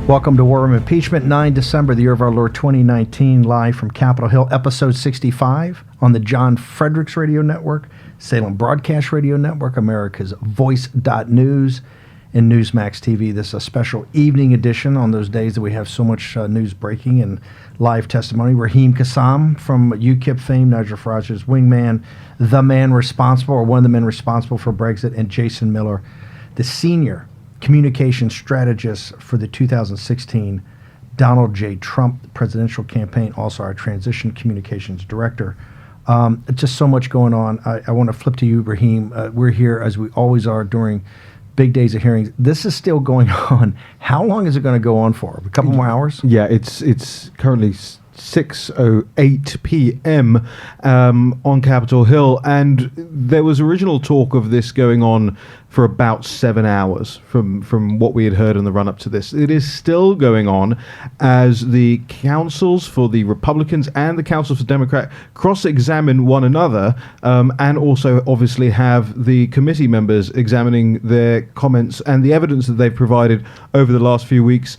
Welcome to War Room Impeachment, 9 December, the year of our Lord 2019, live from Capitol Hill, episode 65 on the John Fredericks Radio Network, Salem Broadcast Radio Network, America's Voice.News, and Newsmax TV. This is a special evening edition on those days that we have so much news breaking and live testimony. Raheem Kassam from UKIP fame, Nigel Farage's wingman, the man responsible, or one of the men responsible for Brexit, and Jason Miller, the senior communication strategist for the 2016 Donald J. Trump presidential campaign, also our transition communications director. Just so much going on. I want to flip to you, Raheem. We're here, as we always are, during big days of hearings. This is still going on. How long is it going to go on for? A couple more hours? Yeah, it's currently 6:08 p.m. On Capitol Hill, and there was original talk of this going on for about 7 hours from what we had heard in the run-up to this. It is still going on as the counsels for the Republicans and the counsels for Democrat cross-examine one another, and also obviously have the committee members examining their comments and the evidence that they've provided over the last few weeks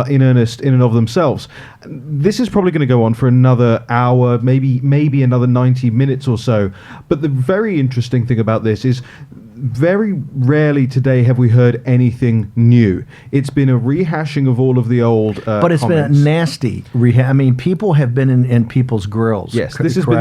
in earnest in and of themselves. This is probably going to go on for another hour, maybe another 90 minutes or so. But the very interesting thing about this is very rarely today have we heard anything new. It's been a rehashing of all of the old but it's comments. Been a nasty rehash. I mean, people have been in people's grills. Yes, this has been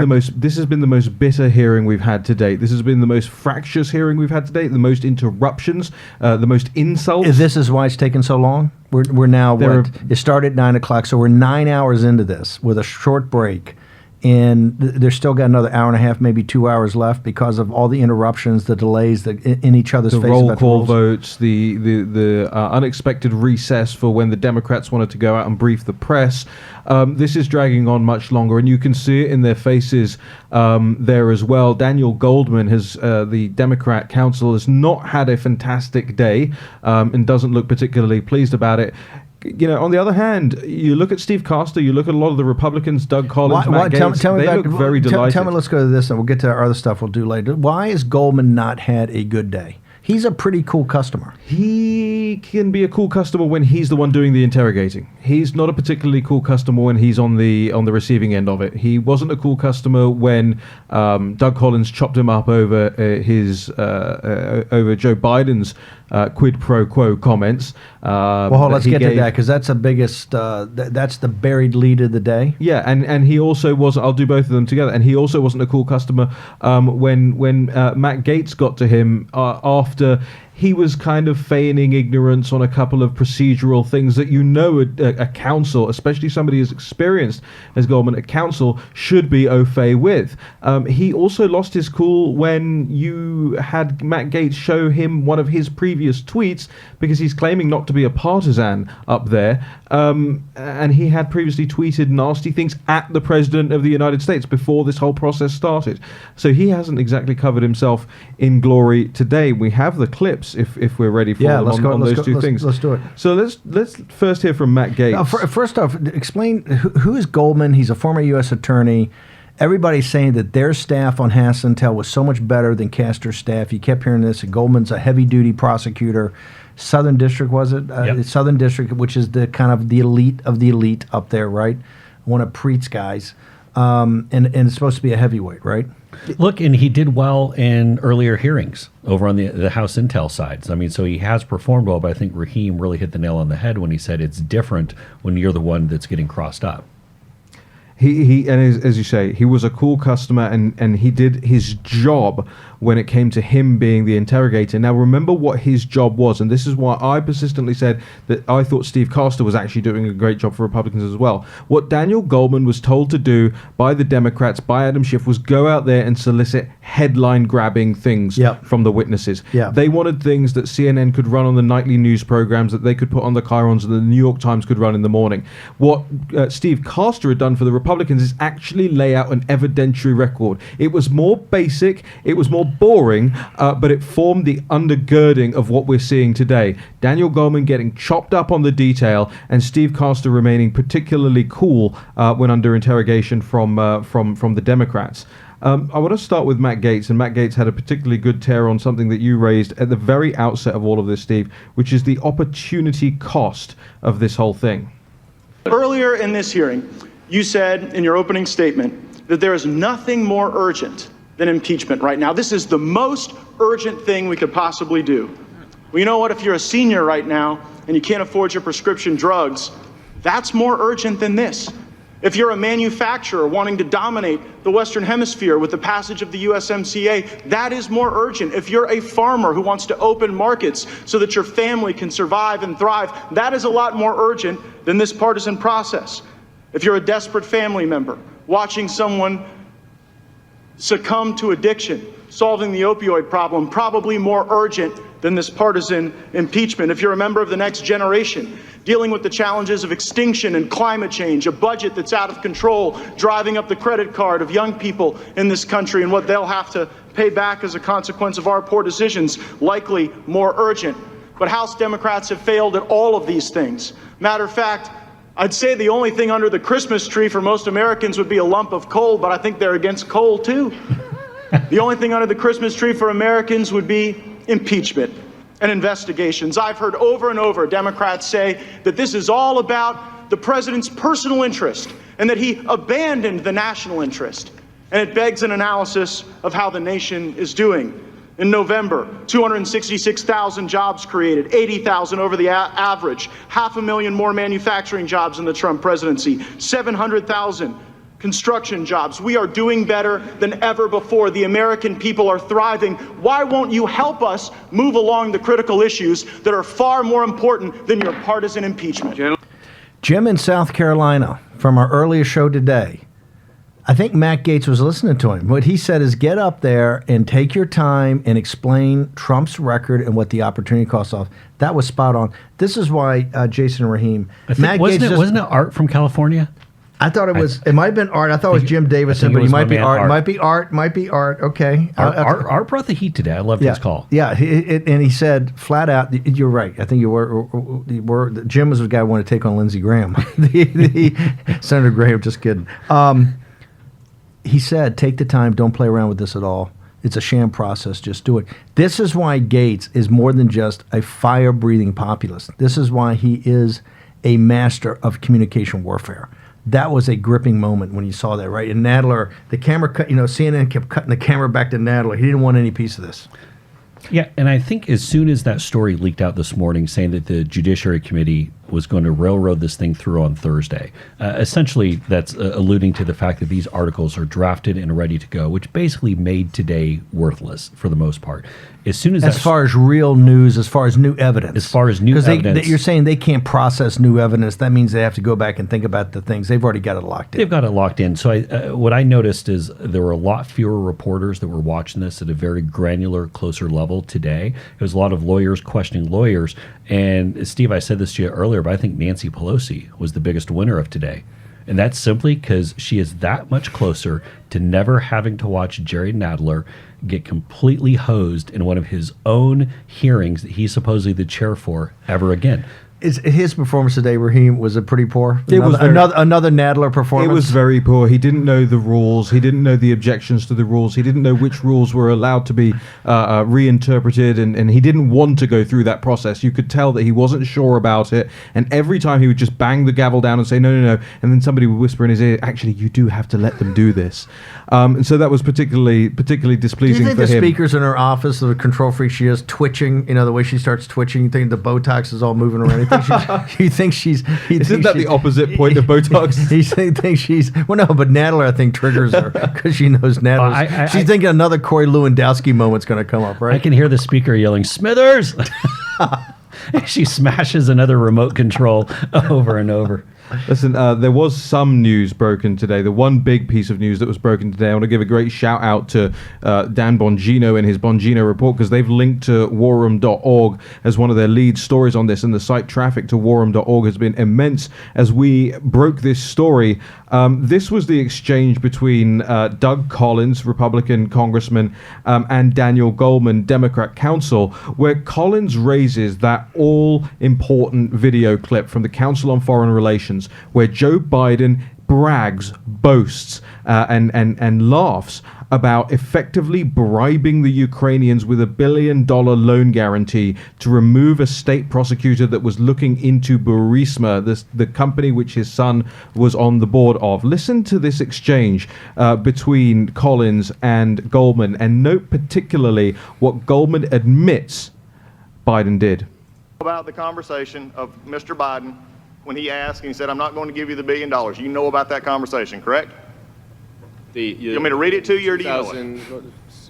the most bitter hearing we've had to date. This has been the most fractious hearing we've had to date. The most interruptions, the most insults. This is why it's taken so long. We're now it started at 9 o'clock, so we're 9 hours into this with a short break. And there's still got another hour and a half, maybe 2 hours left because of all the interruptions, the delays in each other's faces. The roll call votes, the unexpected recess for when the Democrats wanted to go out and brief the press. This is dragging on much longer, and you can see it in their faces there as well. Daniel Goldman, the Democrat counsel, has not had a fantastic day and doesn't look particularly pleased about it. You know, on the other hand, you look at Steve Castor, you look at a lot of the Republicans, Doug Collins, Matt Gaetz, they look very delighted. Tell me, let's go to this, and we'll get to our other stuff we'll do later. Why has Goldman not had a good day? He's a pretty cool customer. He can be a cool customer when he's the one doing the interrogating. He's not a particularly cool customer when he's on the receiving end of it. He wasn't a cool customer when Doug Collins chopped him up over over Joe Biden's quid pro quo comments. Let's get to that, because that's the biggest. That's the buried lead of the day. Yeah, and he also wasn't. I'll do both of them together. And he also wasn't a cool customer when Matt Gaetz got to him after he was kind of feigning ignorance on a couple of procedural things that a counsel, especially somebody as experienced as Goldman, a counsel should be au fait with. He also lost his cool when you had Matt Gaetz show him one of his previous tweets, because he's claiming not to be a partisan up there, and he had previously tweeted nasty things at the President of the United States before this whole process started. So he hasn't exactly covered himself in glory today. We have the clips if we're ready for them on those two things. Let's do it. So let's first hear from Matt Gaetz. First off, explain who is Goldman. He's a former U.S. attorney. Everybody's saying that their staff on Hasselhoff was so much better than Castor's staff. You kept hearing this. Goldman's a heavy-duty prosecutor. Southern District, was it? Yep. Southern District, which is the kind of the elite of the elite up there, right? One of Preet's guys. And it's supposed to be a heavyweight, right? Look, and he did well in earlier hearings over on the House Intel sides. I mean, so he has performed well, but I think Raheem really hit the nail on the head when he said it's different when you're the one that's getting crossed up. He as you say, he was a cool customer, and he did his job when it came to him being the interrogator. Now, remember what his job was, and this is why I persistently said that I thought Steve Castor was actually doing a great job for Republicans as well. What Daniel Goldman was told to do by the Democrats, by Adam Schiff, was go out there and solicit headline-grabbing things from the witnesses. They wanted things that CNN could run on the nightly news programs, that they could put on the Chyrons, and the New York Times could run in the morning. What Steve Castor had done for the Republicans is actually lay out an evidentiary record. It was more basic, it was more boring, but it formed the undergirding of what we're seeing today. Daniel Goldman getting chopped up on the detail, and Steve Castor remaining particularly cool when under interrogation from the Democrats. I want to start with Matt Gaetz, and Matt Gaetz had a particularly good tear on something that you raised at the very outset of all of this, Steve, which is the opportunity cost of this whole thing. Earlier in this hearing, you said in your opening statement that there is nothing more urgent than impeachment right now. This is the most urgent thing we could possibly do. Well, you know what? If you're a senior right now and you can't afford your prescription drugs, that's more urgent than this. If you're a manufacturer wanting to dominate the Western Hemisphere with the passage of the USMCA, that is more urgent. If you're a farmer who wants to open markets so that your family can survive and thrive, that is a lot more urgent than this partisan process. If you're a desperate family member watching someone succumb to addiction, solving the opioid problem, probably more urgent than this partisan impeachment. If you're a member of the next generation, dealing with the challenges of extinction and climate change, a budget that's out of control, driving up the credit card of young people in this country and what they'll have to pay back as a consequence of our poor decisions, likely more urgent. But House Democrats have failed at all of these things. Matter of fact, I'd say the only thing under the Christmas tree for most Americans would be a lump of coal, but I think they're against coal too. The only thing under the Christmas tree for Americans would be impeachment and investigations. I've heard over and over Democrats say that this is all about the president's personal interest and that he abandoned the national interest. And it begs an analysis of how the nation is doing. In November, 266,000 jobs created, 80,000 over the average, 500,000 more manufacturing jobs in the Trump presidency, 700,000 construction jobs. We are doing better than ever before. The American people are thriving. Why won't you help us move along the critical issues that are far more important than your partisan impeachment? Jim in South Carolina, from our earlier show today, I think Matt Gaetz was listening to him. What he said is get up there and take your time and explain Trump's record and what the opportunity cost of. That was spot on. This is why, Jason and Raheem, Matt Gaetz wasn't it Art from California? I thought it was. It might have been Art. I thought it was Jim Davison, but he might be Art. Might be Art. Okay. Art brought the heat today. I loved his call. Yeah, and he said flat out, "You're right." I think you were. Jim was the guy who wanted to take on Lindsey Graham. Senator Graham. Just kidding. He said, "Take the time. Don't play around with this at all. It's a sham process. Just do it." This is why Gaetz is more than just a fire-breathing populist. This is why he is a master of communication warfare. That was a gripping moment when you saw that, right? And Nadler, the camera cut, CNN kept cutting the camera back to Nadler. He didn't want any piece of this. Yeah, and I think as soon as that story leaked out this morning saying that the Judiciary Committee was going to railroad this thing through on Thursday, essentially that's alluding to the fact that these articles are drafted and ready to go, which basically made today worthless for the most part. As far as real news, as far as new evidence. As far as new evidence. You're saying they can't process new evidence. That means they have to go back and think about the things. They've already got it locked in. They've got it locked in. So what I noticed is there were a lot fewer reporters that were watching this at a very granular, closer level today. It was a lot of lawyers questioning lawyers. And Steve, I said this to you earlier, but I think Nancy Pelosi was the biggest winner of today. And that's simply because she is that much closer to never having to watch Jerry Nadler get completely hosed in one of his own hearings that he's supposedly the chair for ever again. His performance today, Raheem, was it pretty poor? It was another Nadler performance. It was very poor. He didn't know the rules. He didn't know the objections to the rules. He didn't know which rules were allowed to be reinterpreted, and he didn't want to go through that process. You could tell that he wasn't sure about it, and every time he would just bang the gavel down and say, no, and then somebody would whisper in his ear, actually, you do have to let them do this. And so that was particularly displeasing for him. Do you think the speakers in her office, the control freak she is, twitching, the way she starts twitching, you think the Botox is all moving around? You think she's... Isn't that the opposite point of Botox? He thinks she's... Well, no, but Nadler, I think, triggers her because she knows Nadler. She's thinking another Corey Lewandowski moment's going to come up, right? I can hear the speaker yelling, Smithers! She smashes another remote control over and over. Listen, there was some news broken today. The one big piece of news that was broken today, I want to give a great shout out to Dan Bongino and his Bongino report, because they've linked to warroom.org as one of their lead stories on this, and the site traffic to warroom.org has been immense as we broke this story. This was the exchange between Doug Collins, Republican congressman, and Daniel Goldman, Democrat counsel, where Collins raises that all-important video clip from the Council on Foreign Relations where Joe Biden brags, boasts, and laughs about effectively bribing the Ukrainians with $1 billion loan guarantee to remove a state prosecutor that was looking into Burisma, the company which his son was on the board of. Listen to this exchange between Collins and Goldman, and note particularly what Goldman admits Biden did. About the conversation of Mr. Biden when he asked and he said, I'm not going to give you the $1 billion. You know about that conversation, correct? You want me to read it to you, or do you know it?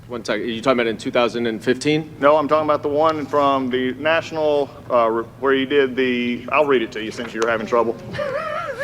One second. Are you talking about in 2015? No, I'm talking about the one from the national, where he did the, I'll read it to you since you're having trouble.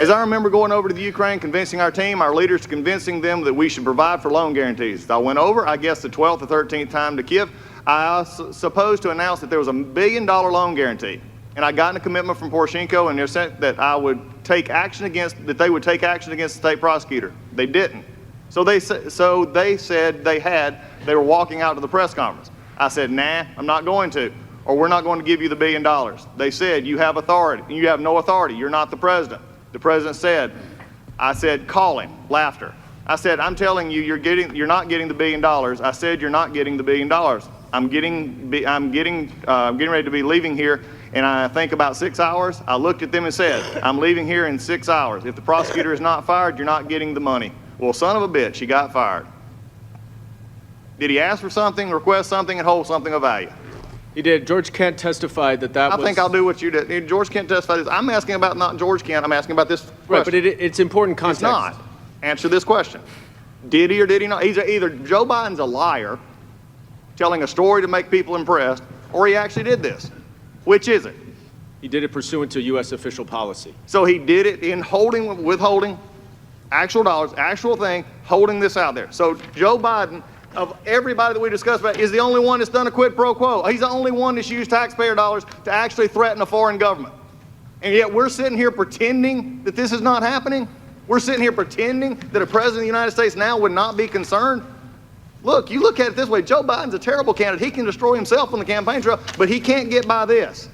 As I remember going over to the Ukraine, convincing our team, our leaders, convincing them that we should provide for loan guarantees. I went over, I guess the 12th or 13th time to Kiev. I was supposed to announce that there was $1 billion loan guarantee. And I got a commitment from Poroshenko, and they said that I would take action against, that they would take action against the state prosecutor. They didn't. So they said they were walking out to the press conference. I said, nah, I'm not going to, or we're not going to give you the $1 billion. They said, you have authority, and you have no authority. You're not the president. The president said, I said, call him. Laughter. I said, I'm telling you, you're not getting the $1 billion. I said, you're not getting the $1 billion. I'm getting ready to be leaving here, and I think about 6 hours. I looked at them and said, I'm leaving here in 6 hours. If the prosecutor is not fired, you're not getting the money. Well, son of a bitch, he got fired. Did he ask for something, request something, and hold something of value? He did. George Kent testified that was... I think I'll do what you did. George Kent testified this. I'm asking about not George Kent. I'm asking about this question. Right, but it's important context. It's not. Answer this question. Did he or did he not? Either Joe Biden's a liar, telling a story to make people impressed, or he actually did this. Which is it? He did it pursuant to U.S. official policy. So he did it in withholding actual dollars, actual thing, holding this out there. So Joe Biden, of everybody that we discussed about, is the only one that's done a quid pro quo. He's the only one that's used taxpayer dollars to actually threaten a foreign government. And yet we're sitting here pretending that this is not happening. We're sitting here pretending that a president of the United States now would not be concerned. Look, you look at it this way. Joe Biden's a terrible candidate. He can destroy himself on the campaign trail, but he can't get by this.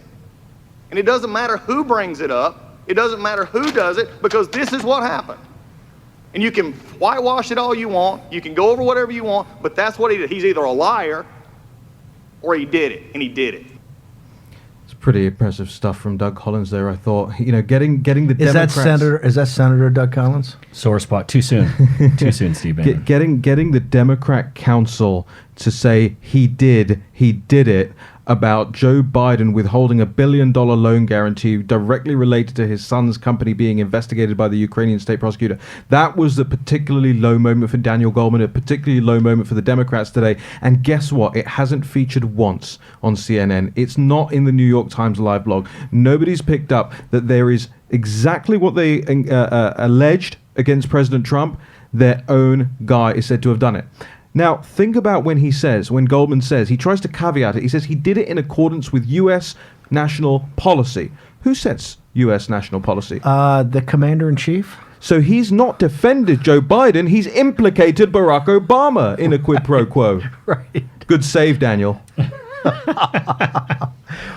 And it doesn't matter who brings it up. It doesn't matter who does it, because this is what happened. And you can whitewash it all you want. You can go over whatever you want, but that's what he did. He's either a liar or he did it, and he did it. It's pretty impressive stuff from Doug Collins there, I thought. You know, getting the Democrats... Is that Senator Doug Collins? Sore spot. Too soon. Too soon, Steve Bannon. Getting the Democrat counsel to say he did it about Joe Biden withholding $1 billion loan guarantee directly related to his son's company being investigated by the Ukrainian state prosecutor. That was a particularly low moment for Daniel Goldman, a particularly low moment for the Democrats today. And guess what? It hasn't featured once on CNN. It's not in the New York Times live blog. Nobody's picked up that there is exactly what they alleged against President Trump. Their own guy is said to have done it. Now, think about when Goldman says, he tries to caveat it. He says he did it in accordance with U.S. national policy. Who sets U.S. national policy? The commander-in-chief. So he's not defended Joe Biden. He's implicated Barack Obama in a quid pro quo. Right. Good save, Daniel.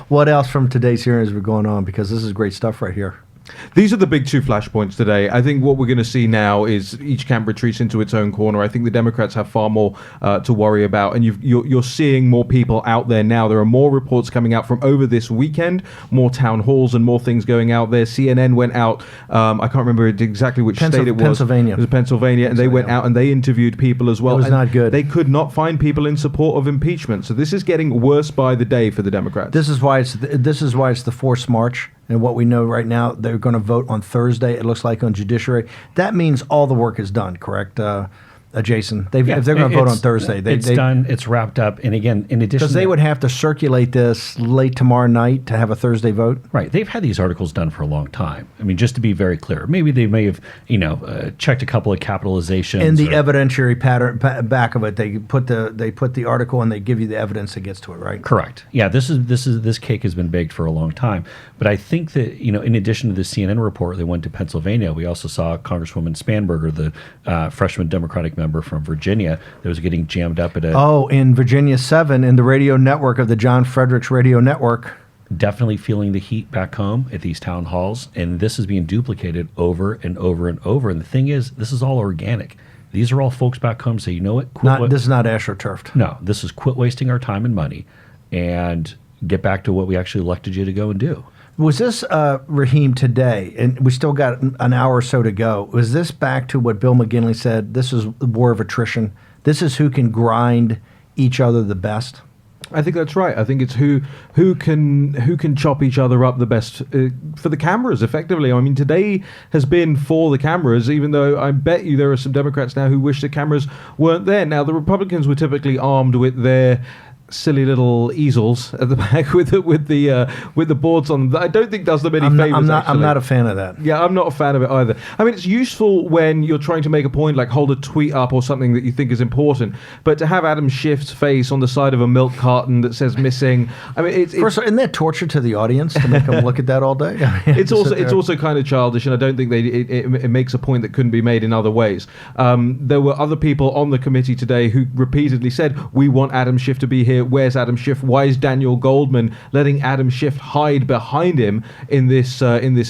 What else from today's hearings we're going on? Because this is great stuff right here. These are the big two flashpoints today. I think what we're going to see now is each camp retreats into its own corner. I think the Democrats have far more to worry about, and you're seeing more people out there now. There are more reports coming out from over this weekend, more town halls and more things going out there. CNN went out, I can't remember exactly which state it was. Pennsylvania. It was Pennsylvania, and they went out and they interviewed people as well. It was not good. They could not find people in support of impeachment. So this is getting worse by the day for the Democrats. This is why it's the forced march. And what we know right now, they're going to vote on Thursday, it looks like, on judiciary. That means all the work is done, correct, Jason? If they're going to vote on Thursday. It's done. It's wrapped up. And again, in addition... Because they would have to circulate this late tomorrow night to have a Thursday vote? Right. They've had these articles done for a long time. I mean, just to be very clear, maybe they may have, checked a couple of capitalizations. In the evidentiary pattern back of it, they put the article and they give you the evidence that gets to it, right? Correct. Yeah, this cake has been baked for a long time. But I think that, in addition to the CNN report that went to Pennsylvania, we also saw Congresswoman Spanberger, the freshman Democratic member from Virginia, that was getting jammed up at a... Oh, in Virginia 7, in the radio network of the John Fredericks Radio Network. definitely feeling the heat back home at these town halls, and this is being duplicated over and over and over. And the thing is, this is all organic. These are all folks back home say, you know what? This is not astroturfed. No, this is quit wasting our time and money and get back to what we actually elected you to go and do. Was this, Raheem, today, and we still got an hour or so to go, was this back to what Bill McGinley said, this is the war of attrition? This is who can grind each other the best? I think that's right. I think it's who can chop each other up the best for the cameras, effectively. I mean, today has been for the cameras, even though I bet you there are some Democrats now who wish the cameras weren't there. Now, the Republicans were typically armed with their silly little easels at the back with the boards on them. I don't think does them any favors. I'm not a fan of that. Yeah, I'm not a fan of it either. I mean, it's useful when you're trying to make a point, like hold a tweet up or something that you think is important. But to have Adam Schiff's face on the side of a milk carton that says missing, I mean, First of all, isn't that torture to the audience to make them look at that all day? it's also kind of childish, and I don't think it makes a point that couldn't be made in other ways. There were other people on the committee today who repeatedly said, "We want Adam Schiff to be here. Where's Adam Schiff? Why is Daniel Goldman letting Adam Schiff hide behind him in this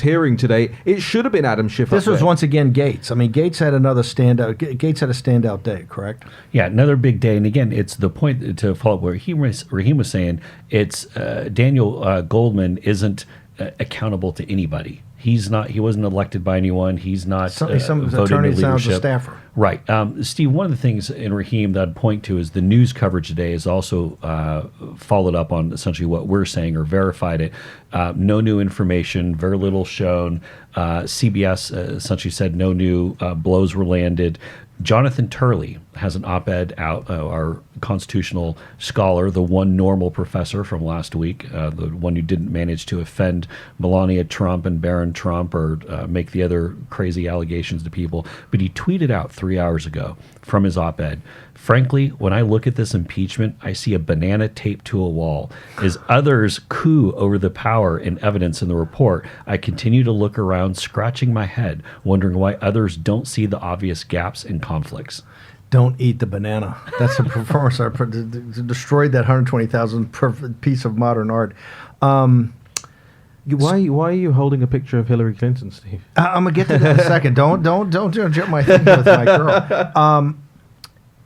hearing today? It should have been Adam Schiff." This was once again Gates. I mean, Gates had another standout. Gates had a standout day, correct? Yeah, another big day. And again, it's the point to follow up where Raheem was saying. It's Daniel Goldman isn't accountable to anybody. He's not. He wasn't elected by anyone. He's not. Some voted attorney into sounds a leadership. staffer. Right. Steve, one of the things in Raheem that I'd point to is the news coverage today is also followed up on essentially what we're saying or verified it. No new information, very little shown. CBS essentially said no new blows were landed. Jonathan Turley has an op-ed out, our constitutional scholar, the one normal professor from last week, the one who didn't manage to offend Melania Trump and Barron Trump or make the other crazy allegations to people. But he tweeted out 3 hours ago from his op-ed, "Frankly, when I look at this impeachment, I see a banana taped to a wall. As others coo over the power and evidence in the report, I continue to look around, scratching my head, wondering why others don't see the obvious gaps and conflicts." Don't eat the banana. That's a performance art. Destroyed that 120,000 piece of modern art. Why are you holding a picture of Hillary Clinton, Steve? I'm gonna get to that in a second. Don't jump my thing with my girl.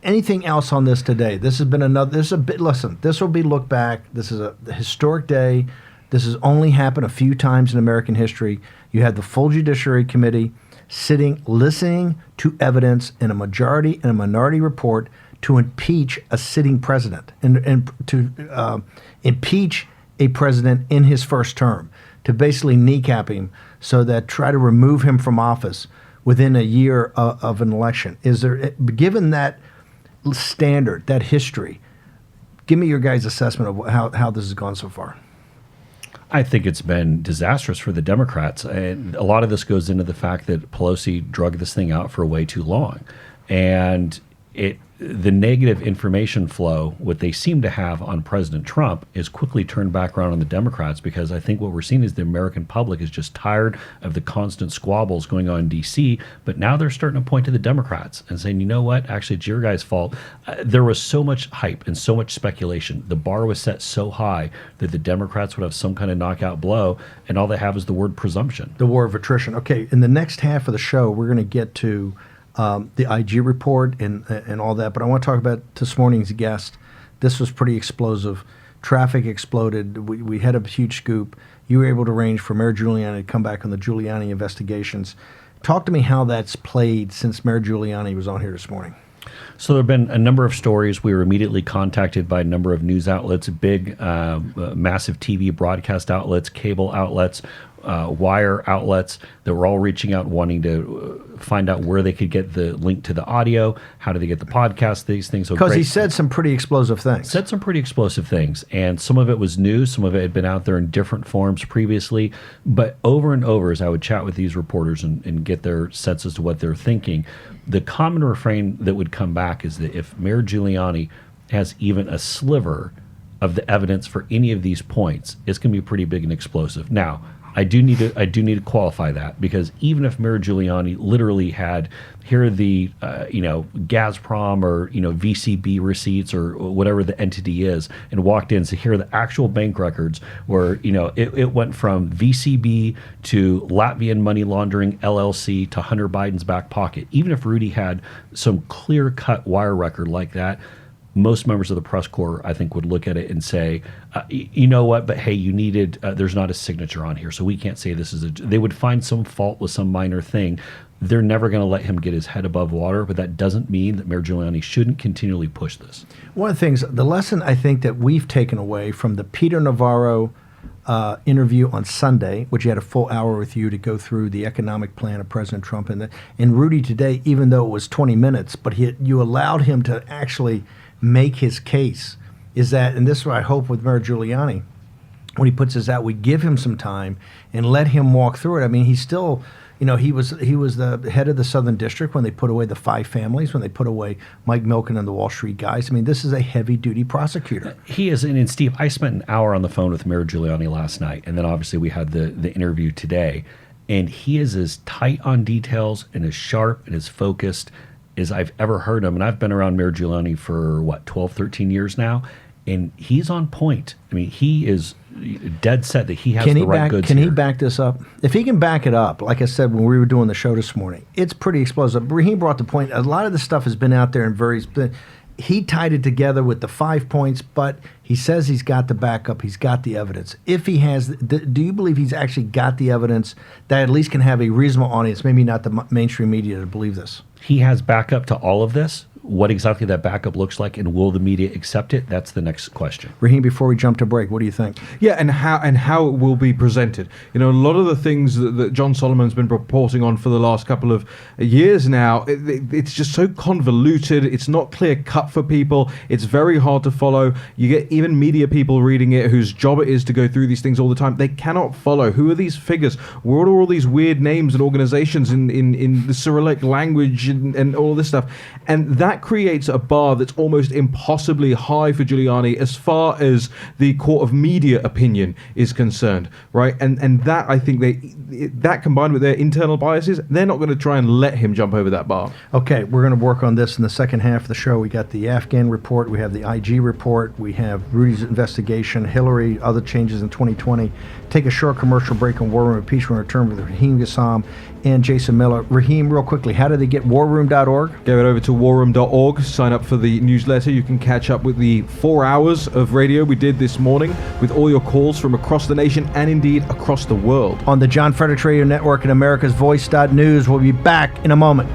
Anything else on this today? This has been another. This is a bit. Listen, this will be looked back. This is a historic day. This has only happened a few times in American history. You had the full Judiciary Committee sitting, listening to evidence in a majority and a minority report to impeach a sitting president and to impeach a president in his first term, to basically kneecap him so that try to remove him from office within a year of an election. Is there, given that standard, that history, give me your guys' assessment of how this has gone so far. I think it's been disastrous for the Democrats. And a lot of this goes into the fact that Pelosi drug this thing out for way too long. And the negative information flow, what they seem to have on President Trump, is quickly turned back around on the Democrats, because I think what we're seeing is the American public is just tired of the constant squabbles going on in D.C., but now they're starting to point to the Democrats and saying, you know what, actually it's your guys' fault. There was so much hype and so much speculation. The bar was set so high that the Democrats would have some kind of knockout blow, and all they have is the word presumption. The war of attrition. Okay, in the next half of the show, we're going to get to the IG report and all that. But I want to talk about this morning's guest. This was pretty explosive. Traffic exploded. We had a huge scoop. You were able to arrange for Mayor Giuliani to come back on the Giuliani investigations. Talk to me how that's played since Mayor Giuliani was on here this morning. So there have been a number of stories. We were immediately contacted by a number of news outlets, big, massive TV broadcast outlets, cable outlets, wire outlets that were all reaching out wanting to find out where they could get the link to the audio, how do they get the podcast, these things. Because he said some pretty explosive things. Said some pretty explosive things, and some of it was news, some of it had been out there in different forms previously, but over and over as I would chat with these reporters and get their sense as to what they're thinking, the common refrain that would come back is that if Mayor Giuliani has even a sliver of the evidence for any of these points, it's going to be pretty big and explosive. Now, I do need to qualify that, because even if Mayor Giuliani literally had here are the Gazprom or VCB receipts or whatever the entity is, and walked in and said, here are the actual bank records where it went from VCB to Latvian money laundering LLC to Hunter Biden's back pocket. Even if Rudy had some clear-cut wire record like that, most members of the press corps, I think, would look at it and say, you know what, but hey, you needed, there's not a signature on here, so we can't say this is they would find some fault with some minor thing. They're never going to let him get his head above water, but that doesn't mean that Mayor Giuliani shouldn't continually push this. One of the things, the lesson I think that we've taken away from the Peter Navarro interview on Sunday, which he had a full hour with you to go through the economic plan of President Trump, and Rudy today, even though it was 20 minutes, but you allowed him to actually make his case, is that, and this is what I hope with Mayor Giuliani, when he puts this out, we give him some time and let him walk through it. I mean, he's still, he was the head of the Southern District when they put away the 5 families, when they put away Mike Milken and the Wall Street guys. I mean, this is a heavy-duty prosecutor. He is, and Steve, I spent an hour on the phone with Mayor Giuliani last night, and then obviously we had the interview today, and he is as tight on details and as sharp and as focused as I've ever heard him. And I've been around Mayor Giuliani for 12, 13 years now, and he's on point. I mean, he is dead set that he has the right goods. Can he back this up? If he can back it up, like I said when we were doing the show this morning, it's pretty explosive. Raheem brought the point. A lot of the stuff has been out there and he tied it together with the 5 points, but he says he's got the backup. He's got the evidence. If he has, do you believe he's actually got the evidence that at least can have a reasonable audience, maybe not the mainstream media, to believe this? He has backup to all of this. What exactly that backup looks like, and will the media accept it? That's the next question. Raheem, before we jump to break, what do you think? Yeah, and how it will be presented. A lot of the things that John Solomon's been reporting on for the last couple of years now, it's just so convoluted. It's not clear cut for people. It's very hard to follow. You get even media people reading it whose job it is to go through these things all the time. They cannot follow. Who are these figures? What are all these weird names and organizations in the Cyrillic language and all this stuff? And that creates a bar that's almost impossibly high for Giuliani as far as the court of media opinion is concerned, right? And that, I think, that combined with their internal biases, they're not going to try and let him jump over that bar. Okay, we're going to work on this in the second half of the show. We got the Afghan report, we have the IG report, we have Rudy's investigation, Hillary, other changes in 2020. Take a short commercial break on War Room Impeachment. Return with Raheem Gassam and Jason Miller. Raheem, real quickly, how do they get warroom.org? Go over to warroom.org, sign up for the newsletter. You can catch up with the 4 hours of radio we did this morning with all your calls from across the nation and indeed across the world. On the John Fredericks Radio Network and America's Voice.news. We'll be back in a moment.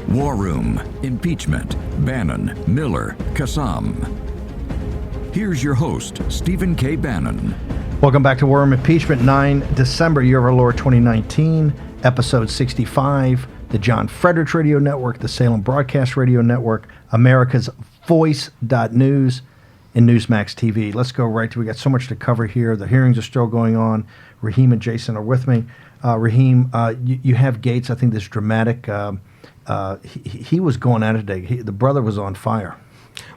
War Room, Impeachment, Bannon, Miller, Kassam. Here's your host, Stephen K. Bannon. Welcome back to War Room Impeachment, 9 December, year of our Lord 2019, episode 65, the John Fredericks Radio Network, the Salem Broadcast Radio Network, America's Voice.news, and Newsmax TV. Let's go right to, we got so much to cover here. The hearings are still going on. Raheem and Jason are with me. Raheem, you have Gates. I think this dramatic, he was going at it today. The brother was on fire.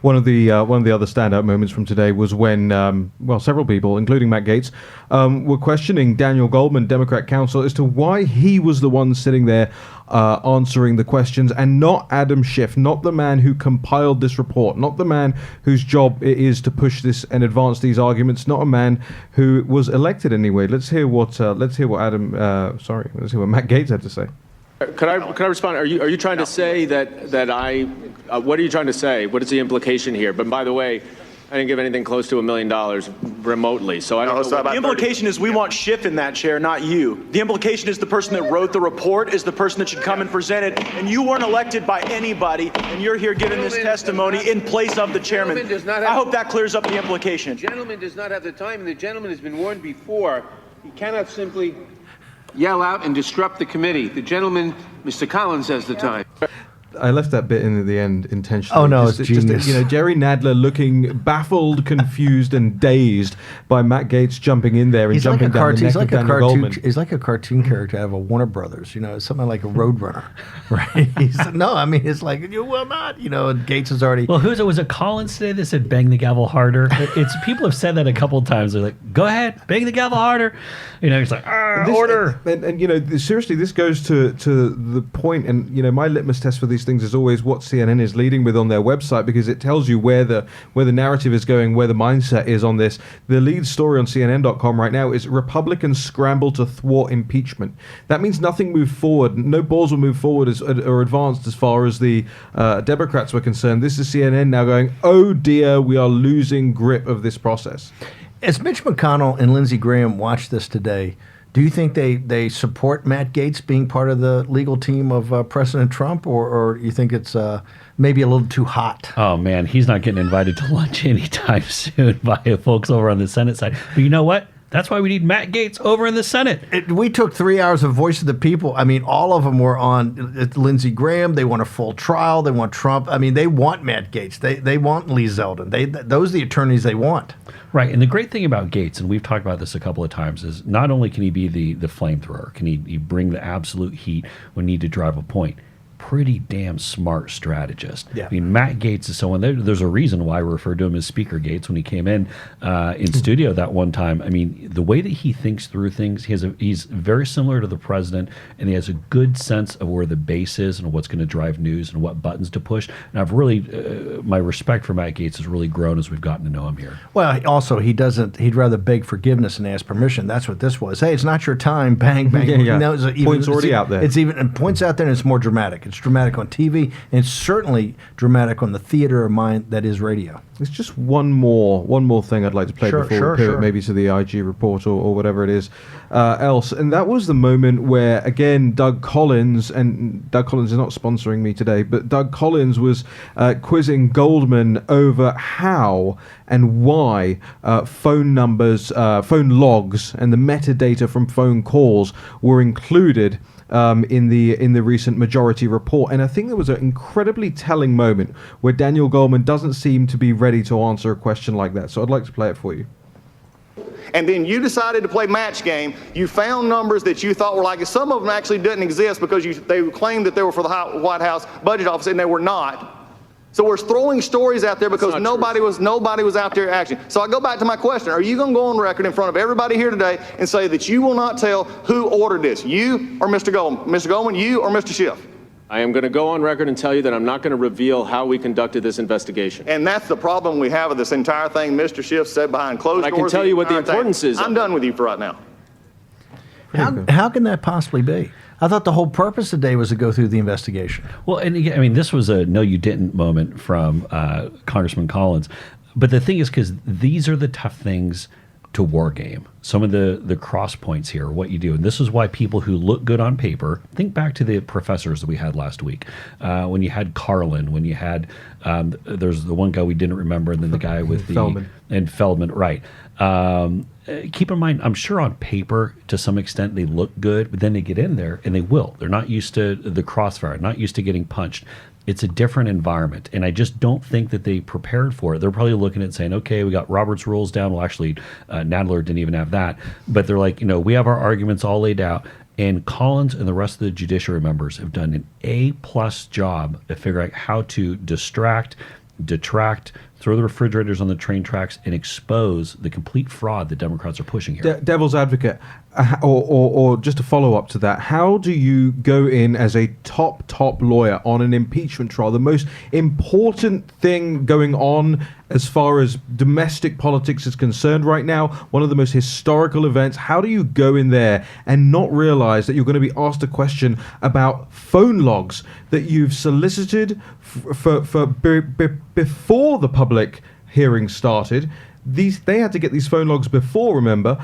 One of the other standout moments from today was when several people, including Matt Gaetz, were questioning Daniel Goldman, Democrat counsel, as to why he was the one sitting there answering the questions and not Adam Schiff, not the man who compiled this report, not the man whose job it is to push this and advance these arguments, not a man who was elected anyway. Let's hear what Matt Gaetz had to say. Could I respond? Are you trying to say that I? What are you trying to say? What is the implication here? But by the way, I didn't give anything close to $1 million remotely, so I don't know. The implication is we want Schiff in that chair, not you. The implication is the person that wrote the report is the person that should come and present it, and you weren't elected by anybody, and you're here giving this testimony in place of the chairman. I hope that clears up the implication. The gentleman does not have the time, and the gentleman has been warned before. He cannot simply yell out and disrupt the committee. The gentleman, Mr. Collins, has the time. I left that bit in at the end intentionally. Oh, no, Just- it's just, genius. you know, Jerry Nadler looking baffled, confused, and dazed by Matt Gaetz jumping in there and He's like jumping a down cartoon. the He's neck like of a Daniel cartoon. Goldman. He's like a cartoon character out of a Warner Brothers. You know, something like a Roadrunner, right? No, I mean it's like you will not. You know, and Gates is already. Well, was it Collins today that said bang the gavel harder? It's people have said that a couple of times. They're like, go ahead, bang the gavel harder. You know, he's like, order. And you know, seriously, this goes to the point, and you know, my litmus test for these things is always what CNN is leading with on their website, because it tells you where the narrative is going, where the mindset is on this. The lead story on CNN.com right now is Republicans scramble to thwart impeachment. That means nothing moved forward. No balls were moved forward or advanced as far as the Democrats were concerned. This is CNN now going, oh dear, we are losing grip of this process. As Mitch McConnell and Lindsey Graham watch this today, do you think they support Matt Gaetz being part of the legal team of President Trump, or you think it's maybe a little too hot? Oh man, he's not getting invited to lunch anytime soon by folks over on the Senate side. But you know what? That's why we need Matt Gaetz over in the Senate. We took 3 hours of Voice of the People. I mean, all of them were on Lindsey Graham. They want a full trial. They want Trump. I mean, they want Matt Gaetz. They want Lee Zeldin. Those are the attorneys they want. Right, and the great thing about Gaetz, and we've talked about this a couple of times, is not only can he be the flamethrower, can he bring the absolute heat when need to drive a point. Pretty damn smart strategist. Yeah. I mean, Matt Gaetz is someone. There's a reason why I referred to him as Speaker Gaetz when he came in studio that one time. I mean, the way that he thinks through things, he's very similar to the president, and he has a good sense of where the base is and what's going to drive news and what buttons to push. And I've really, my respect for Matt Gaetz has really grown as we've gotten to know him here. Well, also he'd rather beg forgiveness than ask permission. That's what this was. Hey, it's not your time. Bang, bang. Yeah. You know, Points already out there. It's even and points out there, and it's more dramatic. It's dramatic on TV, and it's certainly dramatic on the theater of mind that is radio. There's just one more thing I'd like to play before we pivot maybe to the IG report or whatever it is else. And that was the moment where, again, Doug Collins is not sponsoring me today, but Doug Collins was quizzing Goldman over how and why phone numbers, phone logs, and the metadata from phone calls were included in the recent majority report. And I think there was an incredibly telling moment where Daniel Goldman doesn't seem to be ready to answer a question like that. So I'd like to play it for you. And then you decided to play match game. You found numbers that you thought were like, some of them actually didn't exist because they claimed that they were for the White House Budget Office, and they were not. So we're throwing stories out there because nobody was out there acting. So I go back to my question. Are you going to go on record in front of everybody here today and say that you will not tell who ordered this, you or Mr. Goldman? Mr. Goldman, you or Mr. Schiff? I am going to go on record and tell you that I'm not going to reveal how we conducted this investigation. And that's the problem we have with this entire thing. Mr. Schiff said behind closed doors. I can tell you what the importance is. I'm done with you for right now. How can that possibly be? I thought the whole purpose today was to go through the investigation. Well, and again, I mean, this was a no, you didn't moment from Congressman Collins. But the thing is, because these are the tough things to war game. Some of the cross points here, what you do. And this is why people who look good on paper, think back to the professors that we had last week. When you had Carlin, when you had, there's the one guy we didn't remember, and then the guy with the... Feldman. And Feldman, right. Keep in mind, I'm sure on paper, to some extent, they look good, but then they get in there, and they will. They're not used to the crossfire, not used to getting punched. It's a different environment, and I just don't think that they prepared for it. They're probably looking at saying, okay, we got Robert's rules down. Well, actually, Nadler didn't even have that. But they're like, we have our arguments all laid out. And Collins and the rest of the judiciary members have done an A-plus job of figuring out how to distract, detract, throw the refrigerators on the train tracks, and expose the complete fraud the Democrats are pushing here. Devil's advocate, or just a follow-up to that, how do you go in as a top lawyer on an impeachment trial, the most important thing going on as far as domestic politics is concerned right now, one of the most historical events? How do you go in there and not realize that you're going to be asked a question about phone logs that you've solicited before the public hearing started? They had to get these phone logs before, remember,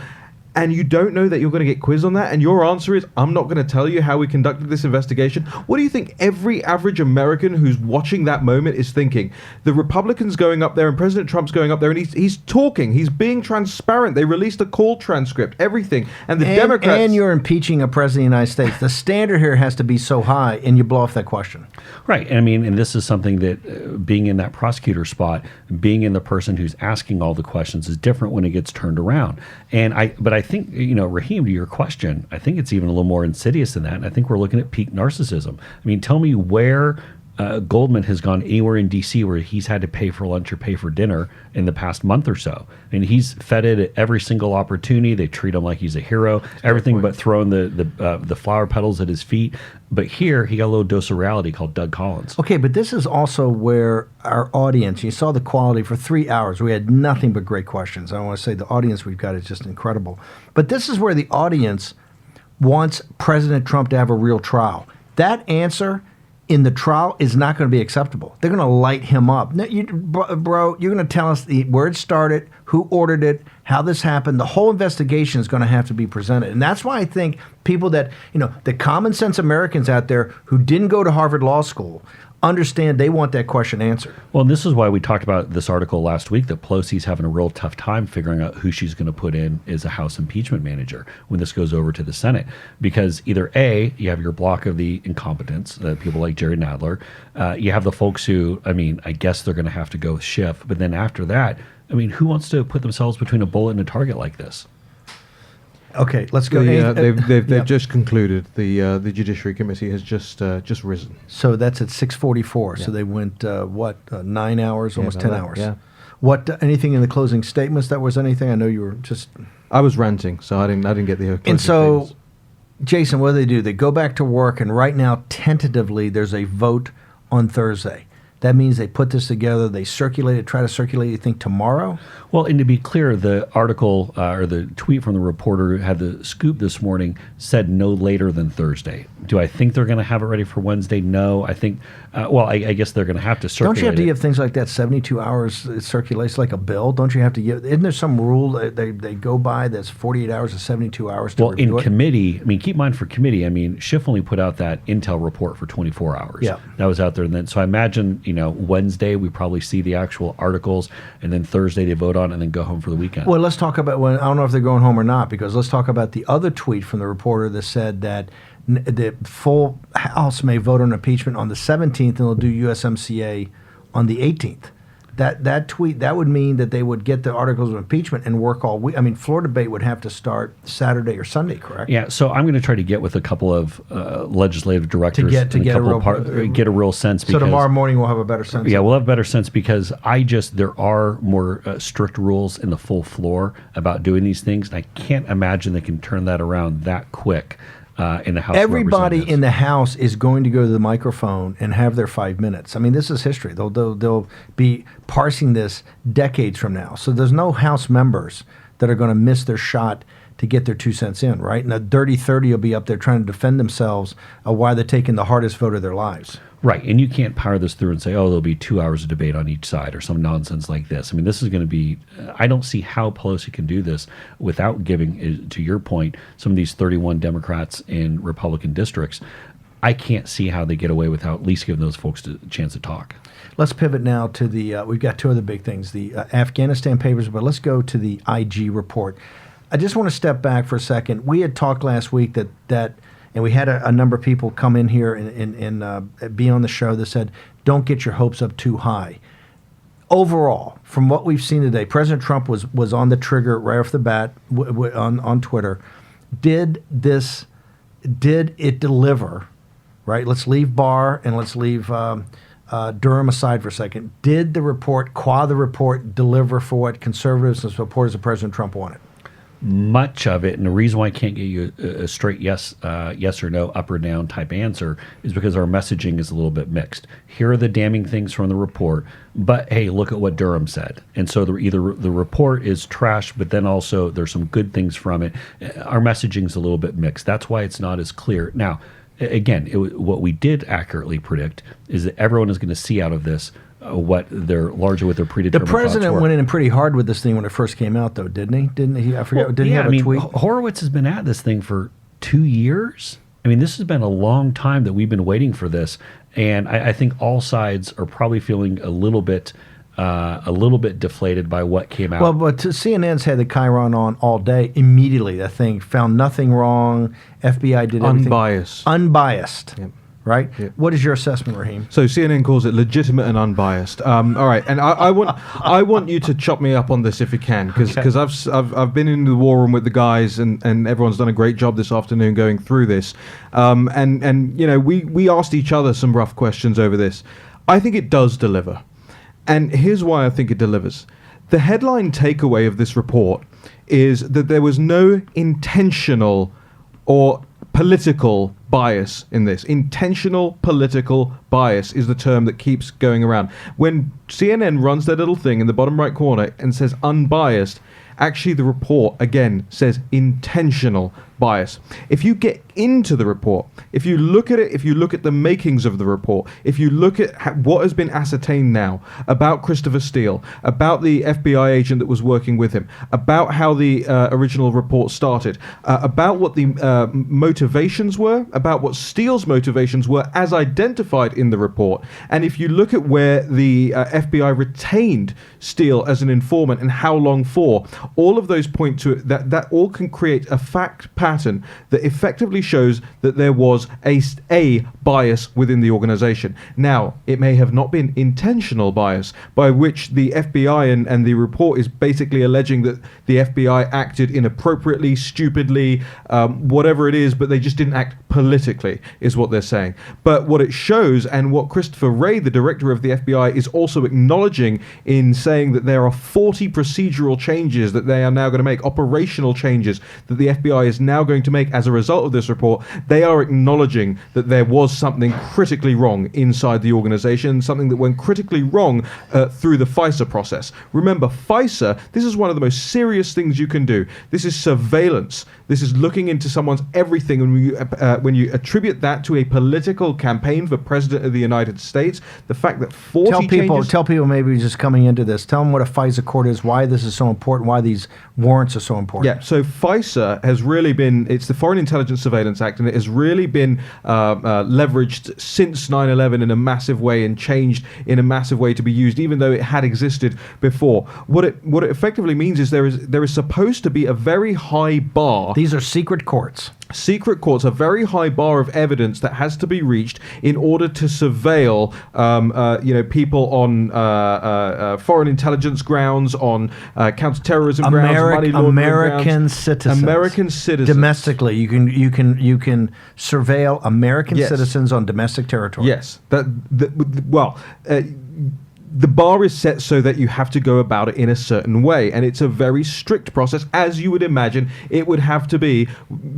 and you don't know that you're going to get quizzed on that, and your answer is, I'm not going to tell you how we conducted this investigation, what do you think every average American who's watching that moment is thinking? The Republicans going up there and President Trump's going up there, and he's talking, he's being transparent. They released a call transcript, everything. And the Democrats... And you're impeaching a president of the United States. The standard here has to be so high, and you blow off that question. Right. And I mean, and this is something that being in that prosecutor spot, being in the person who's asking all the questions is different when it gets turned around. But I think, Raheem, to your question, I think it's even a little more insidious than that. And I think we're looking at peak narcissism. I mean, tell me where Goldman has gone anywhere in D.C. where he's had to pay for lunch or pay for dinner in the past month or so. I mean, he's feted at every single opportunity. They treat him like he's a hero, everything but throwing the flower petals at his feet. But here, he got a little dose of reality called Doug Collins. Okay, but this is also where our audience, you saw the quality for 3 hours. We had nothing but great questions. I want to say the audience we've got is just incredible. But this is where the audience wants President Trump to have a real trial. That answer in the trial is not going to be acceptable. They're going to light him up. Now, bro, you're going to tell us where it started, who ordered it, how this happened. The whole investigation is going to have to be presented. And that's why I think people that, the common sense Americans out there who didn't go to Harvard Law School understand they want that question answered. Well, and this is why we talked about this article last week that Pelosi's having a real tough time figuring out who she's going to put in as a House impeachment manager when this goes over to the Senate. Because either A, you have your block of the incompetents, people like Jerry Nadler. You have the folks who, I guess they're going to have to go with Schiff. But then after that, who wants to put themselves between a bullet and a target like this? Okay, let's go. They've just concluded. The Judiciary Committee has just risen. So that's at 6:44. Yeah. So they went 9 hours, almost 10 hours. Yeah. What? Anything in the closing statements? That was anything? I know you were just. I was ranting, so I didn't get the closing And so, statements. Jason, what do? They go back to work, and right now, tentatively, there's a vote on Thursday. That means they put this together, they try to circulate, you think, tomorrow? Well, and to be clear, the article or the tweet from the reporter who had the scoop this morning said no later than Thursday. Do I think they're going to have it ready for Wednesday? No. I think, I guess they're going to have to circulate. Don't you have to give things like that 72 hours? It circulates like a bill. Don't you have to give? Isn't there some rule they go by that's 48 hours or 72 hours to review it? Committee, keep in mind for committee, Schiff only put out that intel report for 24 hours. Yeah. That was out there. And then, so I imagine, Wednesday we probably see the actual articles, and then Thursday they vote on it and then go home for the weekend. Well, let's talk about, I don't know if they're going home or not, because let's talk about the other tweet from the reporter that said that the full House may vote on impeachment on the 17th and they'll do USMCA on the 18th. That tweet, that would mean that they would get the articles of impeachment and work all week. Floor debate would have to start Saturday or Sunday, correct? Yeah, so I'm going to try to get with a couple of legislative directors to get a real sense. So tomorrow morning we'll have a better sense. Yeah, we'll have a better sense because there are more strict rules in the full floor about doing these things, and I can't imagine they can turn that around that quick. In the House of Everybody in the House is going to go to the microphone and have their 5 minutes. This is history. They'll be parsing this decades from now. So there's no House members that are going to miss their shot to get their 2 cents in, right? And the dirty 30 will be up there trying to defend themselves why they're taking the hardest vote of their lives. Right, and you can't power this through and say, there'll be 2 hours of debate on each side or some nonsense like this. This is going to be, I don't see how Pelosi can do this without giving, to your point, some of these 31 Democrats in Republican districts. I can't see how they get away without at least giving those folks a chance to talk. Let's pivot now to we've got two other big things, the Afghanistan papers, but let's go to the IG report. I just want to step back for a second. We had talked last week that and we had a number of people come in here and be on the show that said, don't get your hopes up too high. Overall, from what we've seen today, President Trump was on the trigger right off the bat on Twitter. Did it deliver, right? Let's leave Barr and let's leave Durham aside for a second. Did the report, the report, deliver for what conservatives and supporters of President Trump wanted? Much of it, and the reason why I can't get you a straight yes or no, up or down type answer is because our messaging is a little bit mixed. Here are the damning things from the report, but hey, look at what Durham said. And so either the report is trash, but then also there's some good things from it. Our messaging is a little bit mixed. That's why it's not as clear. Now, again, what we did accurately predict is that everyone is going to see out of this what their predetermined The president thoughts were. went in pretty hard with this thing when it first came out, though, didn't he? Didn't he? I forget. Didn't he have a tweet? Horowitz has been at this thing for 2 years. I mean, this has been a long time that we've been waiting for this, and I think all sides are probably feeling a little bit deflated by what came out. Well, but CNN's had the Chiron on all day. Immediately, that thing found nothing wrong. FBI did everything unbiased. Yep. Right? Yep. What is your assessment, Raheem? So CNN calls it legitimate and unbiased. All right, and I want you to chop me up on this if you can, because I've been in the war room with the guys, and everyone's done a great job this afternoon going through this. And you know, we asked each other some rough questions over this. I think it does deliver, and here's why I think it delivers. The headline takeaway of this report is that there was no intentional or political bias in this. Intentional political bias is the term that keeps going around. When CNN runs their little thing in the bottom right corner and says unbiased, actually the report again says intentional bias. If you get into the report, if you look at it, if you look at the makings of the report, if you look at what has been ascertained now about Christopher Steele, about the FBI agent that was working with him, about how the original report started, about what the motivations were, about what Steele's motivations were as identified in the report, and if you look at where the FBI retained Steele as an informant and how long for, all of those point to it, that all can create a fact pattern that effectively shows that there was a bias within the organization. Now, it may have not been intentional bias, by which the FBI and the report is basically alleging that the FBI acted inappropriately, stupidly, whatever it is, but they just didn't act politically, is what they're saying. But what it shows, and what Christopher Wray, the director of the FBI, is also acknowledging in saying that there are 40 procedural changes that they are now going to make, operational changes that the FBI is now going to make as a result of this report. They are acknowledging that there was something critically wrong inside the organization, something that went critically wrong through the FISA process. Remember, FISA, this is one of the most serious things you can do. This is surveillance. This is looking into someone's everything, and when you attribute that to a political campaign for President of the United States, the fact that 40 tell people maybe just coming into this, tell them what a FISA court is, why this is so important, why these warrants are so important. Yeah, so FISA has really been, it's the Foreign Intelligence Surveillance Act, and it has really been leveraged since 9/11 in a massive way and changed in a massive way to be used, even though it had existed before. What it effectively means is there is supposed to be a very high bar. These are secret courts. Secret courts, a very high bar of evidence that has to be reached in order to surveil, people on foreign intelligence grounds, on counterterrorism grounds, money laundering grounds. American citizens. Domestically, you can surveil American citizens on domestic territory. Yes. The bar is set so that you have to go about it in a certain way, and it's a very strict process, as you would imagine it would have to be,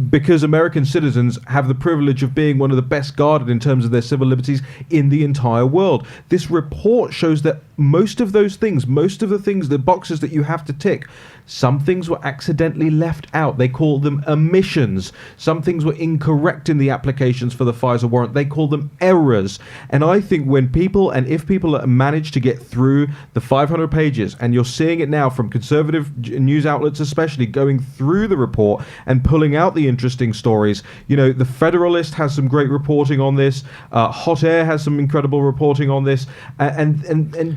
because American citizens have the privilege of being one of the best guarded in terms of their civil liberties in the entire world. This report shows that most of those things, most of the things, the boxes that you have to tick, some things were accidentally left out. They call them omissions. Some things were incorrect in the applications for the FISA warrant. They call them errors. And I think if people manage to get through the 500 pages, and you're seeing it now from conservative news outlets especially, going through the report and pulling out the interesting stories. You know, The Federalist has some great reporting on this. Hot Air has some incredible reporting on this. And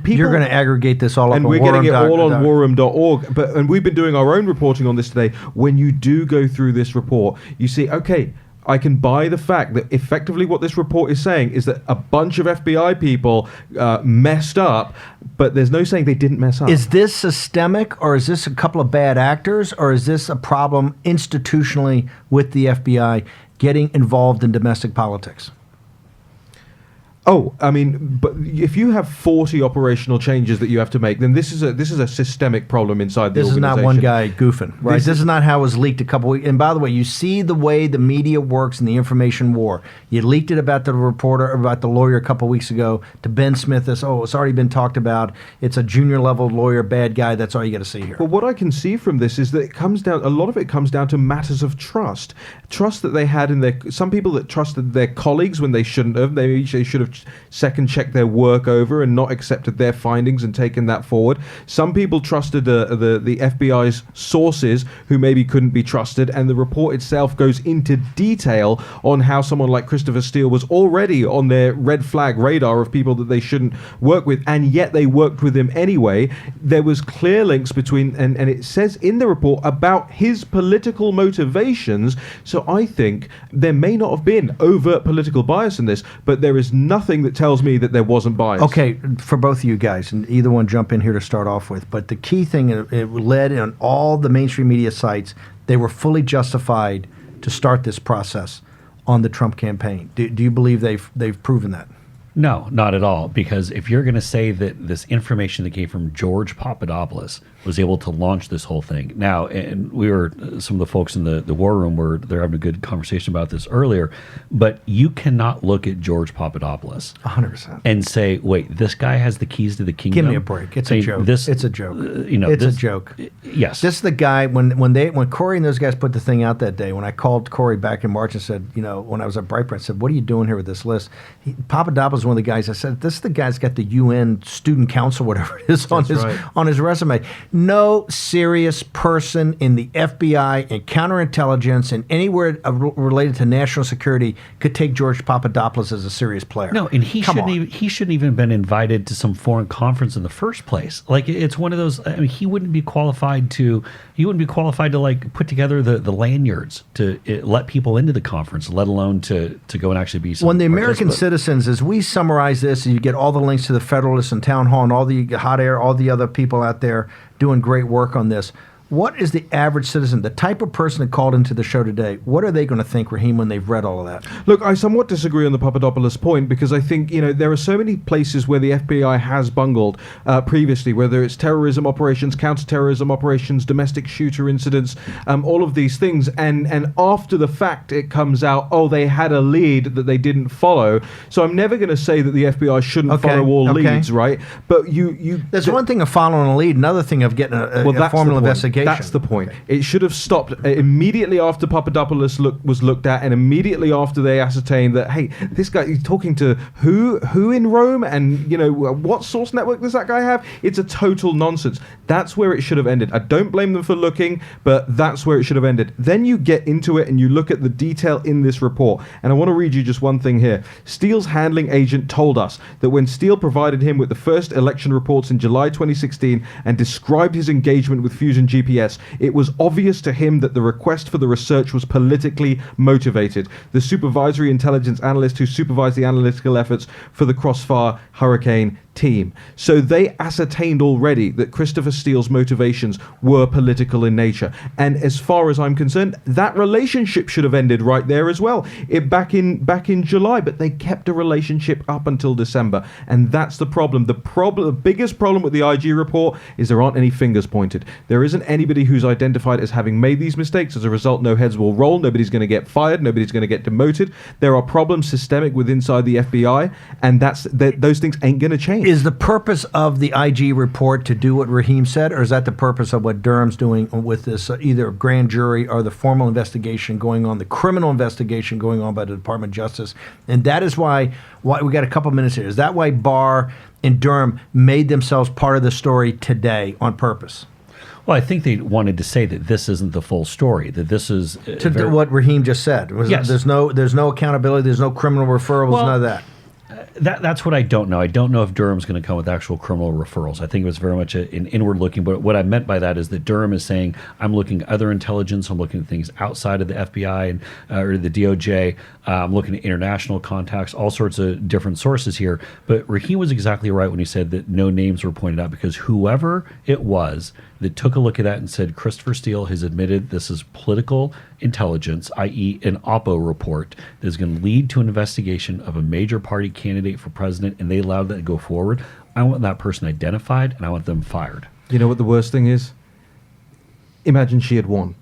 people... You're going to aggregate this all up and on we're getting it all on warroom.org. And we've been doing our own reporting on this today. When you do go through this report, you see, okay, I can buy the fact that effectively what this report is saying is that a bunch of FBI people messed up, but there's no saying they didn't mess up. Is this systemic, or is this a couple of bad actors, or is this a problem institutionally with the FBI getting involved in domestic politics? Oh, I mean, but if you have 40 operational changes that you have to make, then this is a systemic problem inside the organization. This is not one guy goofing, right? This is not how it was leaked a couple weeks. And by the way, you see the way the media works in the information war. You leaked it about the reporter, about the lawyer a couple weeks ago to Ben Smith. It's already been talked about. It's a junior level lawyer, bad guy. That's all you got to see here. Well, what I can see from this is that a lot of it comes down to matters of trust. Trust that they had in some people that trusted their colleagues when they shouldn't have. They should have second checked their work over and not accepted their findings and taken that forward. Some people trusted the FBI's sources who maybe couldn't be trusted, and the report itself goes into detail on how someone like Christopher Steele was already on their red flag radar of people that they shouldn't work with, and yet they worked with him anyway. There was clear links between, and it says in the report about his political motivations. So I think there may not have been overt political bias in this, but there is nothing that tells me that there wasn't bias. Okay, for both of you guys, and either one jump in here to start off with, but the key thing, it led on all the mainstream media sites, they were fully justified to start this process on the Trump campaign. Do you believe they've proven that? No, not at all. Because if you're going to say that this information that came from George Papadopoulos was able to launch this whole thing. Now, and we were, some of the folks in the war room were, they're having a good conversation about this earlier, but you cannot look at George Papadopoulos 100%. and say, wait, this guy has the keys to the kingdom. Give me a break. It's a joke. It's a joke. It's a joke. Yes. This is the guy, when Corey and those guys put the thing out that day, when I called Corey back in March and said, when I was at Breitbart, I said, what are you doing here with this list? Papadopoulos is one of the guys. I said, this is the guy's got the UN Student Council, whatever it is, on his resume. No serious person in the FBI and counterintelligence and anywhere related to national security could take George Papadopoulos as a serious player. No, and he shouldn't even been invited to some foreign conference in the first place. Like, it's one of those. I mean, he wouldn't be qualified to like put together the lanyards to let people into the conference, let alone to go and actually be. When the American citizens, as we summarize this, and you get all the links to the Federalist and Town Hall and all the Hot Air, all the other people out there doing great work on this. What is the average citizen, the type of person that called into the show today, what are they going to think, Raheem, when they've read all of that? Look, I somewhat disagree on the Papadopoulos point, because I think, there are so many places where the FBI has bungled previously, whether it's terrorism operations, counterterrorism operations, domestic shooter incidents, all of these things. And after the fact, it comes out, they had a lead that they didn't follow. So I'm never going to say that the FBI shouldn't follow all leads, right? But there's one thing of following a lead, another thing of getting a formal investigation. That's the point. It should have stopped immediately after Papadopoulos was looked at, and immediately after they ascertained that, hey, this guy, he's talking to who in Rome, and what source network does that guy have? It's a total nonsense. That's where it should have ended. I don't blame them for looking, but that's where it should have ended. Then you get into it and you look at the detail in this report, and I want to read you just one thing here. Steele's handling agent told us that when Steele provided him with the first election reports in July 2016 and described his engagement with Fusion GPS, it was obvious to him that the request for the research was politically motivated. The supervisory intelligence analyst who supervised the analytical efforts for the Crossfire Hurricane team. So they ascertained already that Christopher Steele's motivations were political in nature. And as far as I'm concerned, that relationship should have ended right there as well. Back in July, but they kept a relationship up until December. And that's the problem. The biggest problem with the IG report is there aren't any fingers pointed. There isn't anybody who's identified as having made these mistakes. As a result, no heads will roll. Nobody's going to get fired. Nobody's going to get demoted. There are problems systemic inside the FBI, and those things ain't going to change. Is the purpose of the IG report to do what Raheem said, or is that the purpose of what Durham's doing with this either grand jury or the formal investigation going on, the criminal investigation going on by the Department of Justice? And that is why we got a couple minutes here. Is that why Barr and Durham made themselves part of the story today on purpose? Well, I think they wanted to say that this isn't the full story, that this is what Raheem just said. Yes. There's no accountability, there's no criminal referrals, none of that. That's what I don't know. I don't know if Durham's going to come with actual criminal referrals. I think it was very much an inward looking. But what I meant by that is that Durham is saying, I'm looking at other intelligence. I'm looking at things outside of the FBI and or the DOJ. I'm looking at international contacts, all sorts of different sources here. But Raheem was exactly right when he said that no names were pointed out, because whoever it was that took a look at that and said Christopher Steele has admitted this is political intelligence, i.e. an Oppo report that is going to lead to an investigation of a major party candidate for president, and they allowed that to go forward. I want that person identified, and I want them fired. You know what the worst thing is? Imagine she had won,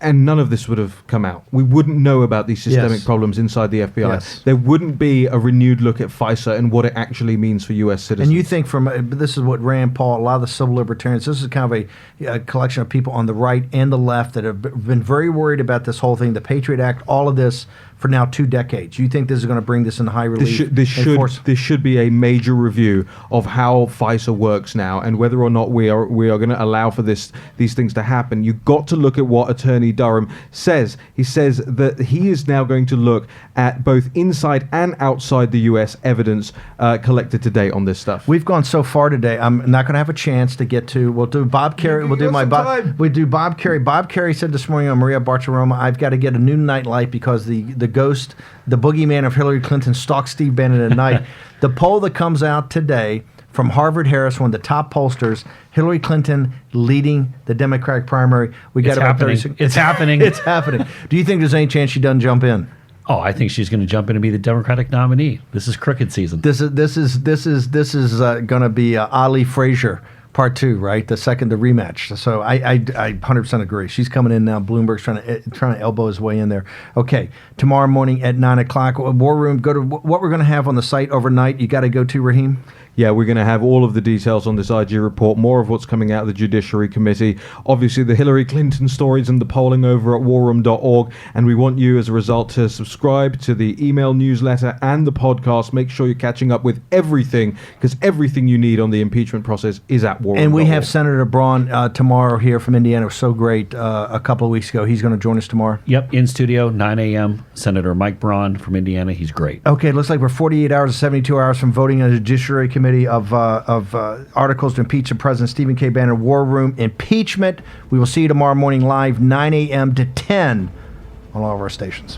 and none of this would have come out. We wouldn't know about these systemic problems inside the FBI. Yes. There wouldn't be a renewed look at FISA and what it actually means for U.S. citizens. And you think this is what Rand Paul, a lot of the civil libertarians, this is kind of a collection of people on the right and the left that have been very worried about this whole thing, the Patriot Act, all of this, for now 2 decades. You think this is going to bring this in high relief? This should be a major review of how FISA works now, and whether or not we are going to allow for these things to happen. You've got to look at what Attorney Durham says. He says that he is now going to look at both inside and outside the U.S. evidence collected to date on this stuff. We've gone so far today. I'm not going to have a chance to get to. We'll do Bob Kerry. We'll do my Bob. We do Bob Kerry. Bob Kerry said this morning on Maria Bartiromo, I've got to get a noon nightlight because the ghost, the boogeyman of Hillary Clinton, stalks Steve Bannon at night. The poll that comes out today from Harvard Harris, one of the top pollsters, Hillary Clinton leading the Democratic primary. We got about 36. It's happening. It's happening. Do you think there's any chance she doesn't jump in? Oh, I think she's going to jump in and be the Democratic nominee. This is crooked season. This is going to be Ali Frazier Part 2, right? The rematch. So I 100% agree. She's coming in now. Bloomberg's trying to elbow his way in there. Okay, tomorrow morning at 9 o'clock, War Room. Go to what we're going to have on the site overnight. You got to go to Raheem. Yeah, we're going to have all of the details on this IG report, more of what's coming out of the Judiciary Committee, obviously the Hillary Clinton stories and the polling over at warroom.org. And we want you, as a result, to subscribe to the email newsletter and the podcast. Make sure you're catching up with everything, because everything you need on the impeachment process is at warroom.org. And we have Senator Braun tomorrow here from Indiana. It was so great a couple of weeks ago. He's going to join us tomorrow. Yep, in studio, 9 a.m. Senator Mike Braun from Indiana. He's great. Okay, it looks like we're 48 hours to 72 hours from voting on the Judiciary Committee of articles to impeach the President. Stephen K. Bannon, War Room, impeachment. We will see you tomorrow morning live, 9 a.m. to 10 on all of our stations.